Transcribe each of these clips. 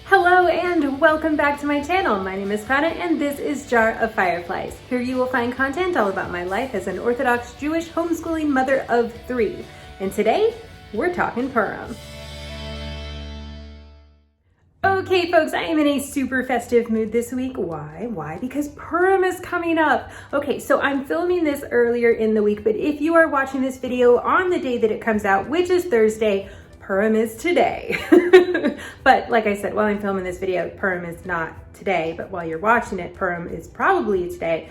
Hello and welcome back to my channel. My name is Prana and this is Jar of Fireflies. Here you will find content all about my life as an Orthodox Jewish homeschooling mother of 3. And today, we're talking Purim. Okay folks, I am in a super festive mood this week. Why? Because Purim is coming up. Okay, so I'm filming this earlier in the week, but if you are watching this video on the day that it comes out, which is Thursday, Purim is today. But like I said, while I'm filming this video, Purim is not today, but while you're watching it, Purim is probably today.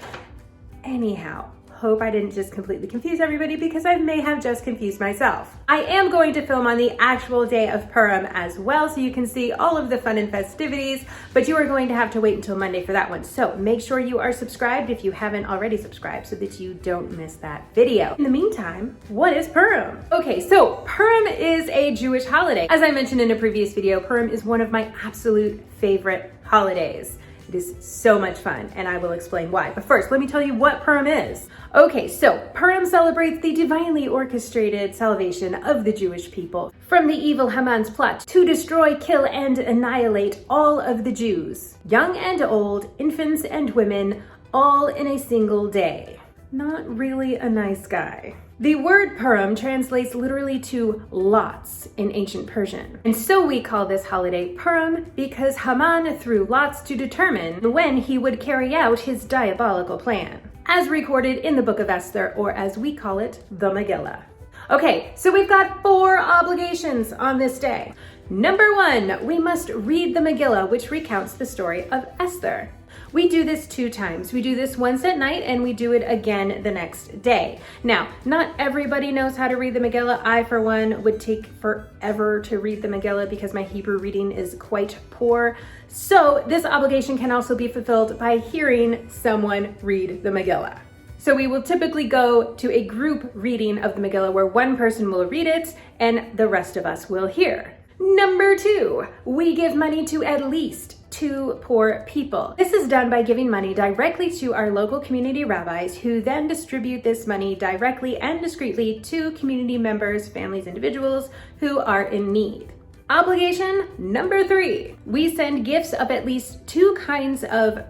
Anyhow, hope I didn't just completely confuse everybody because I may have just confused myself. I am going to film on the actual day of Purim as well, so you can see all of the fun and festivities, but you are going to have to wait until Monday for that one. So make sure you are subscribed if you haven't already subscribed so that you don't miss that video. In the meantime, what is Purim? Okay, so Purim is a Jewish holiday. As I mentioned in a previous video, Purim is one of my absolute favorite holidays. It is so much fun, and I will explain why. But first, let me tell you what Purim is. Okay, so Purim celebrates the divinely orchestrated salvation of the Jewish people from the evil Haman's plot to destroy, kill, and annihilate all of the Jews. Young and old, infants and women, all in a single day. Not really a nice guy. The word Purim translates literally to lots in ancient Persian. And so we call this holiday Purim because Haman threw lots to determine when he would carry out his diabolical plan, as recorded in the Book of Esther, or as we call it, the Megillah. Okay, so we've got 4 obligations on this day. Number 1, we must read the Megillah, which recounts the story of Esther. We do this 2 times. We do this once at night and we do it again the next day. Now, not everybody knows how to read the Megillah. I, for one, would take forever to read the Megillah because my Hebrew reading is quite poor. So this obligation can also be fulfilled by hearing someone read the Megillah. So we will typically go to a group reading of the Megillah where one person will read it and the rest of us will hear. Number 2, we give money to at least 2 poor people. This is done by giving money directly to our local community rabbis, who then distribute this money directly and discreetly to community members, families, individuals who are in need. Obligation number 3, we send gifts of at least 2 kinds of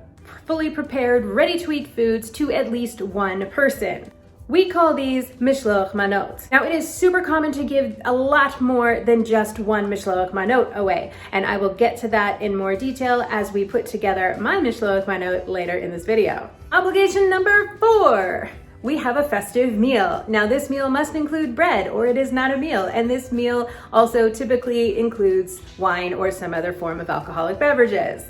fully prepared, ready-to-eat foods to at least 1 person. We call these Mishloach Manot. Now, it is super common to give a lot more than just 1 Mishloach Manot away, and I will get to that in more detail as we put together my Mishloach Manot later in this video. Obligation number 4. We have a festive meal. Now, this meal must include bread or it is not a meal, and this meal also typically includes wine or some other form of alcoholic beverages.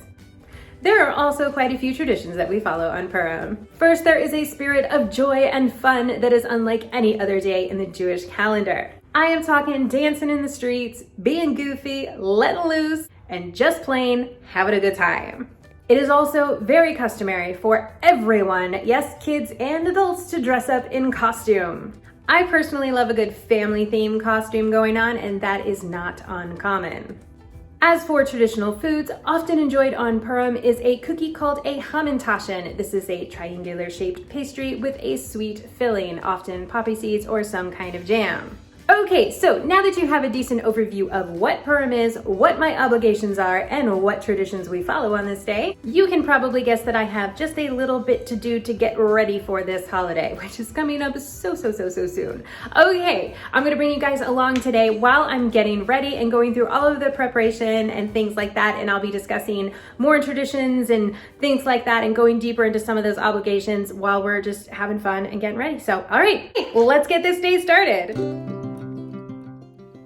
There are also quite a few traditions that we follow on Purim. First, there is a spirit of joy and fun that is unlike any other day in the Jewish calendar. I am talking dancing in the streets, being goofy, letting loose, and just plain having a good time. It is also very customary for everyone, yes, kids and adults, to dress up in costume. I personally love a good family theme costume going on, and that is not uncommon. As for traditional foods, often enjoyed on Purim is a cookie called a hamantashen. This is a triangular shaped pastry with a sweet filling, often poppy seeds or some kind of jam. Okay, so now that you have a decent overview of what Purim is, what my obligations are, and what traditions we follow on this day, you can probably guess that I have just a little bit to do to get ready for this holiday, which is coming up so soon. Okay, I'm gonna bring you guys along today while I'm getting ready and going through all of the preparation and things like that, and I'll be discussing more traditions and things like that and going deeper into some of those obligations while we're just having fun and getting ready. So, all right, well, let's get this day started.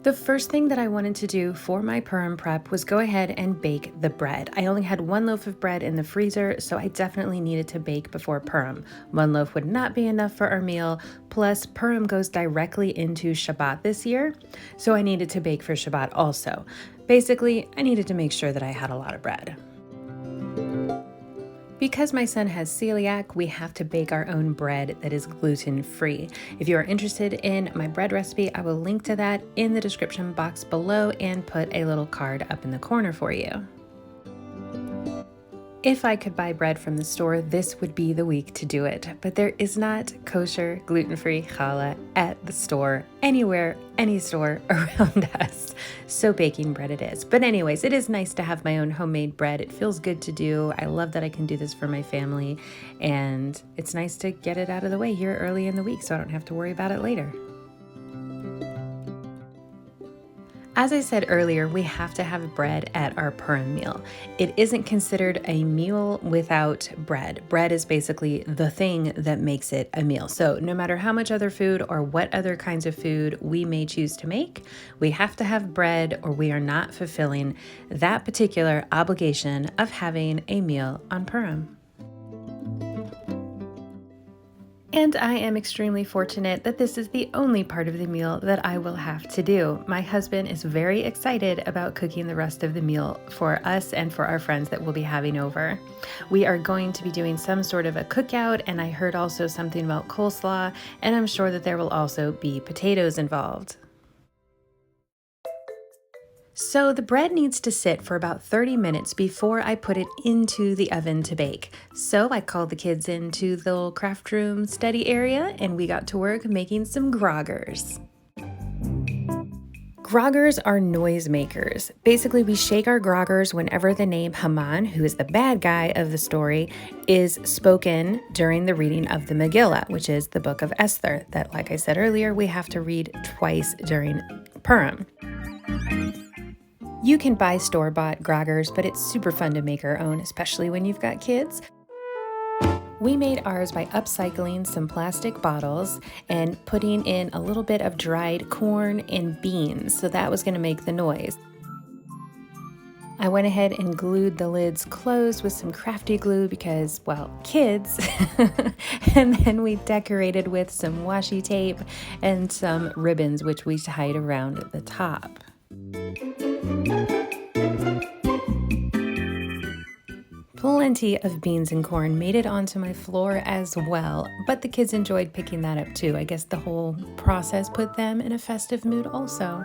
The first thing that I wanted to do for my Purim prep was go ahead and bake the bread. I only had 1 loaf of bread in the freezer, so I definitely needed to bake before Purim. 1 loaf would not be enough for our meal, plus Purim goes directly into Shabbat this year, so I needed to bake for Shabbat also. Basically, I needed to make sure that I had a lot of bread. Because my son has celiac, we have to bake our own bread that is gluten-free. If you are interested in my bread recipe, I will link to that in the description box below and put a little card up in the corner for you. If I could buy bread from the store, this would be the week to do it. But there is not kosher, gluten-free challah at the store, anywhere, any store around us. So baking bread it is. But anyways, it is nice to have my own homemade bread. It feels good to do. I love that I can do this for my family. And it's nice to get it out of the way here early in the week so I don't have to worry about it later. As I said earlier, we have to have bread at our Purim meal. It isn't considered a meal without bread. Bread is basically the thing that makes it a meal. So no matter how much other food or what other kinds of food we may choose to make, we have to have bread or we are not fulfilling that particular obligation of having a meal on Purim. And I am extremely fortunate that this is the only part of the meal that I will have to do. My husband is very excited about cooking the rest of the meal for us and for our friends that we'll be having over. We are going to be doing some sort of a cookout, and I heard also something about coleslaw, and I'm sure that there will also be potatoes involved. So the bread needs to sit for about 30 minutes before I put it into the oven to bake. So I called the kids into the little craft room study area and we got to work making some groggers. Groggers are noise makers. Basically, we shake our groggers whenever the name Haman, who is the bad guy of the story, is spoken during the reading of the Megillah, which is the Book of Esther, that, like I said earlier, we have to read twice during Purim. You can buy store-bought groggers, but it's super fun to make our own, especially when you've got kids. We made ours by upcycling some plastic bottles and putting in a little bit of dried corn and beans, so that was going to make the noise. I went ahead and glued the lids closed with some crafty glue because, well, kids. And then we decorated with some washi tape and some ribbons, which we tied around the top. Plenty of beans and corn made it onto my floor as well, but the kids enjoyed picking that up too. I guess the whole process put them in a festive mood also.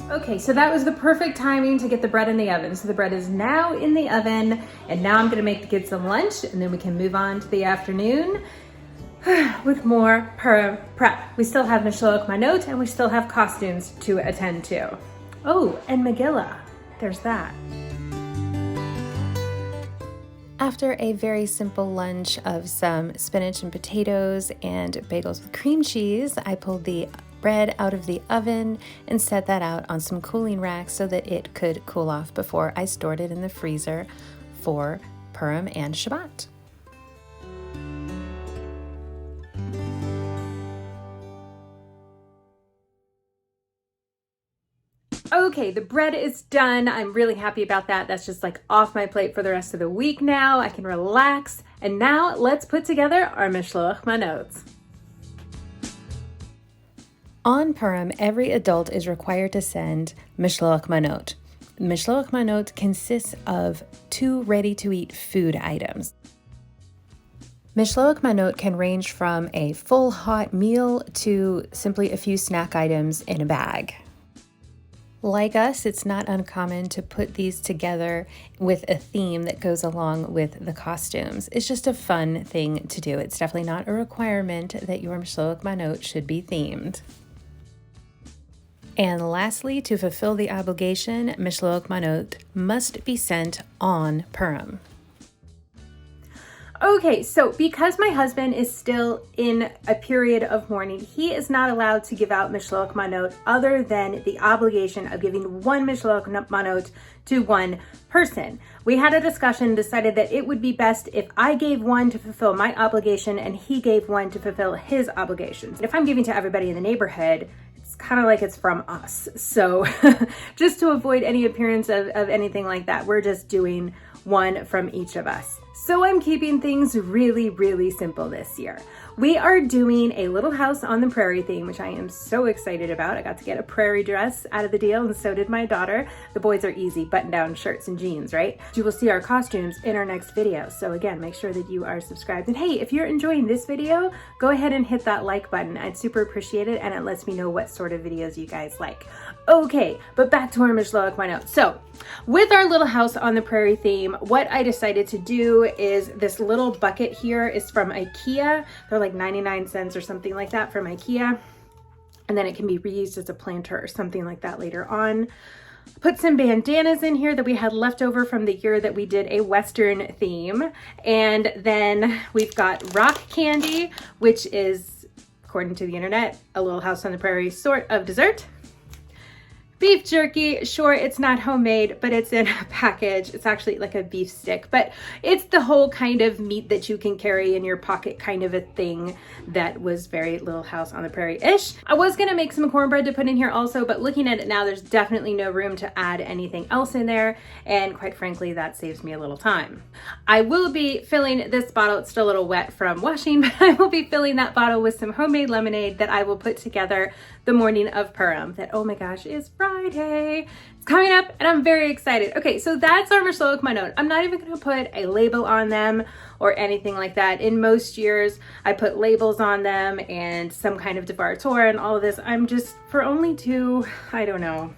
Okay, so that was the perfect timing to get the bread in the oven. So the bread is now in the oven, and now I'm gonna make the kids some lunch, and then we can move on to the afternoon with more Purim Prep. We still have Mishloach Manot, and we still have costumes to attend to. Oh, and Magilla, there's that. After a very simple lunch of some spinach and potatoes and bagels with cream cheese, I pulled the bread out of the oven and set that out on some cooling racks so that it could cool off before I stored it in the freezer for Purim and Shabbat. Okay, the bread is done. I'm really happy about that. That's just like off my plate for the rest of the week now. I can relax. And now let's put together our Mishloach Manot. On Purim, every adult is required to send Mishloach Manot. Mishloach Manot consists of 2 ready-to-eat food items. Mishloach Manot can range from a full hot meal to simply a few snack items in a bag. Like us, it's not uncommon to put these together with a theme that goes along with the costumes. It's just a fun thing to do. It's definitely not a requirement that your Mishloach Manot should be themed. And lastly, to fulfill the obligation, Mishloach Manot must be sent on Purim. Okay, so because my husband is still in a period of mourning, he is not allowed to give out Mishloach Manot other than the obligation of giving one Mishloach Manot to one person. We had a discussion, decided that it would be best if I gave one to fulfill my obligation and he gave one to fulfill his obligations. If I'm giving to everybody in the neighborhood, it's kind of like it's from us. So just to avoid any appearance of anything like that, we're just doing one from each of us. So I'm keeping things really, really simple this year. We are doing a Little House on the Prairie theme, which I am so excited about. I got to get a prairie dress out of the deal, and so did my daughter. The boys are easy, button-down shirts and jeans, right? You will see our costumes in our next video. So again, make sure that you are subscribed. And hey, if you're enjoying this video, go ahead and hit that like button. I'd super appreciate it, and it lets me know what sort of videos you guys like. Okay, but back to our Mishloach Manot. So with our Little House on the Prairie theme, what I decided to do is this little bucket here is from IKEA. They're like 99 cents or something like that from IKEA. And then it can be reused as a planter or something like that later on. Put some bandanas in here that we had left over from the year that we did a Western theme. And then we've got rock candy, which is, according to the internet, a Little House on the Prairie sort of dessert. Beef jerky, sure, it's not homemade, but it's in a package. It's actually like a beef stick, but it's the whole kind of meat that you can carry in your pocket kind of a thing that was very Little House on the Prairie-ish. I was gonna make some cornbread to put in here also, but looking at it now, there's definitely no room to add anything else in there, and quite frankly, that saves me a little time. I will be filling this bottle, it's still a little wet from washing, but I will be filling that bottle with some homemade lemonade that I will put together the morning of Purim that, oh my gosh, is from Friday. It's coming up and I'm very excited. Okay, so that's our Mishloach Manot. I'm not even gonna put a label on them or anything like that. In most years, I put labels on them and some kind of Devar Torah and all of this. I'm just, for only two, I don't know.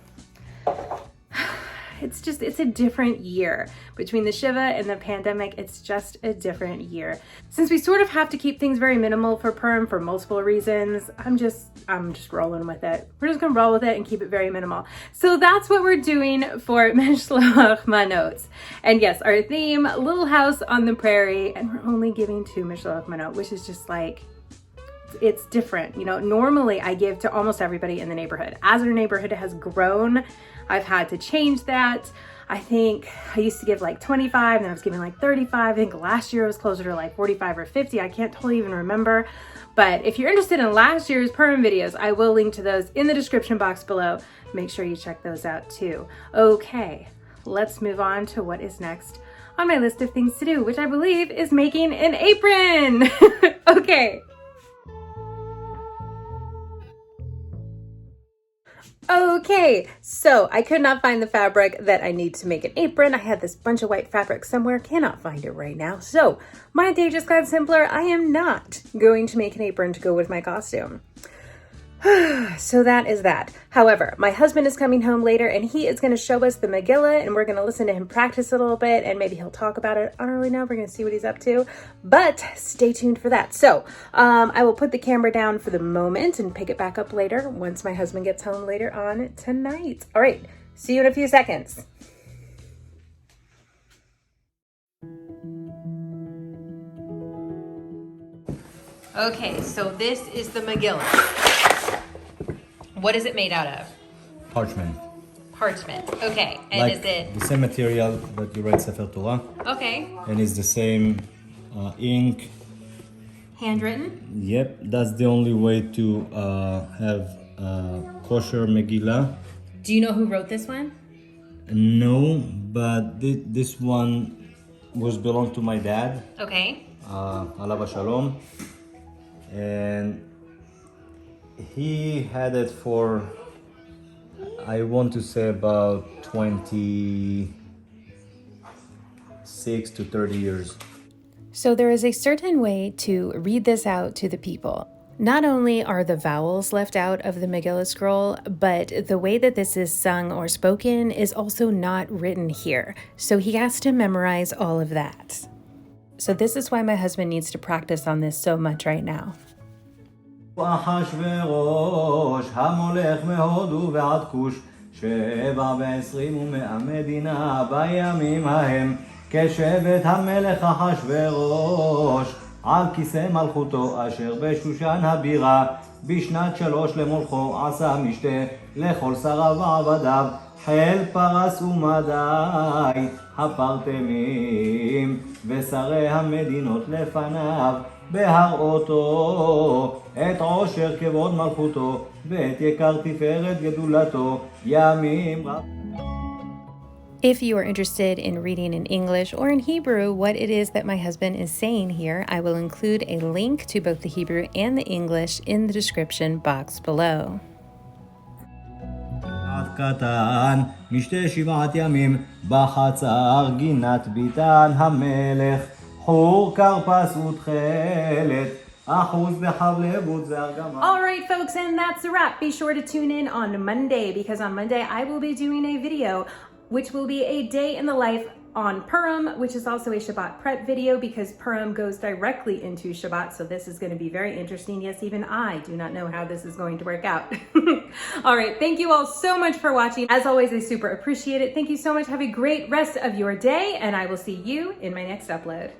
It's a different year. Between the Shiva and the pandemic, it's just a different year. Since we sort of have to keep things very minimal for Purim for multiple reasons, I'm just rolling with it. We're just gonna roll with it and keep it very minimal. So that's what we're doing for Mishloach Manot. And yes, our theme, Little House on the Prairie, and we're only giving 2 Mishloach Manot, which is just like, it's different. You know, normally I give to almost everybody in the neighborhood. As our neighborhood has grown, I've had to change that. I think I used to give like 25, then I was giving like 35. I think last year it was closer to like 45 or 50. I can't totally even remember. But if you're interested in last year's Purim videos, I will link to those in the description box below. Make sure you check those out too. Okay, let's move on to what is next on my list of things to do, which I believe is making an apron. Okay. Okay, so I could not find the fabric that I need to make an apron. I had this bunch of white fabric somewhere, cannot find it right now. So my day just got simpler. I am not going to make an apron to go with my costume. So that is that. However, my husband is coming home later and he is going to show us the Megillah and we're going to listen to him practice a little bit and maybe he'll talk about it. I don't really know. We're going to see what he's up to, but stay tuned for that. So I will put the camera down for the moment and pick it back up later once my husband gets home later on tonight. All right. See you in a few seconds. Okay, so this is the Megillah. What is it made out of? Parchment. Parchment. Okay, and Like is it the same material that you write Sefer Torah, okay? and it's the same ink. Handwritten? Yep, that's the only way to have kosher Megillah. Do you know who wrote this one? No, but this one was belonged to my dad. Okay. Alav Shalom, and he had it for, I want to say, about 26 to 30 years. So there is a certain way to read this out to the people. Not only are the vowels left out of the Megillah scroll, but the way that this is sung or spoken is also not written here. So he has to memorize all of that. So this is why my husband needs to practice on this so much right now. אחשוורוש המולך מהודו ועד כוש 27 ומאה מדינה בימים ההם כשבט המלך אחשוורוש על כיסא מלכותו אשר בשושן הבירה בשנת 3 למולכו עשה משתה לכל שריו ועבדיו חיל פרס ומדי הפרטמים ושרי המדינות לפניו בהראותו את עושר כבוד מלכותו ואת יקר תפארת גדולתו ימים רב. If you are interested in reading in English or in Hebrew what it is that my husband is saying here, I will include a link to both the Hebrew and the English in the description box below. קטן משתה 7 ימים בחצר גינת ביתן המלך חור כרפס ותכלת אחוז בחבלבות וארגמן. All right, folks, and that's a wrap. Be sure to tune in on Monday because on Monday I will be doing a video which will be a day in the life on Purim, which is also a Shabbat prep video because Purim goes directly into Shabbat. So this is going to be very interesting. Yes, even I do not know how this is going to work out. All right. Thank you all so much for watching. As always, I super appreciate it. Thank you so much. Have a great rest of your day, and I will see you in my next upload.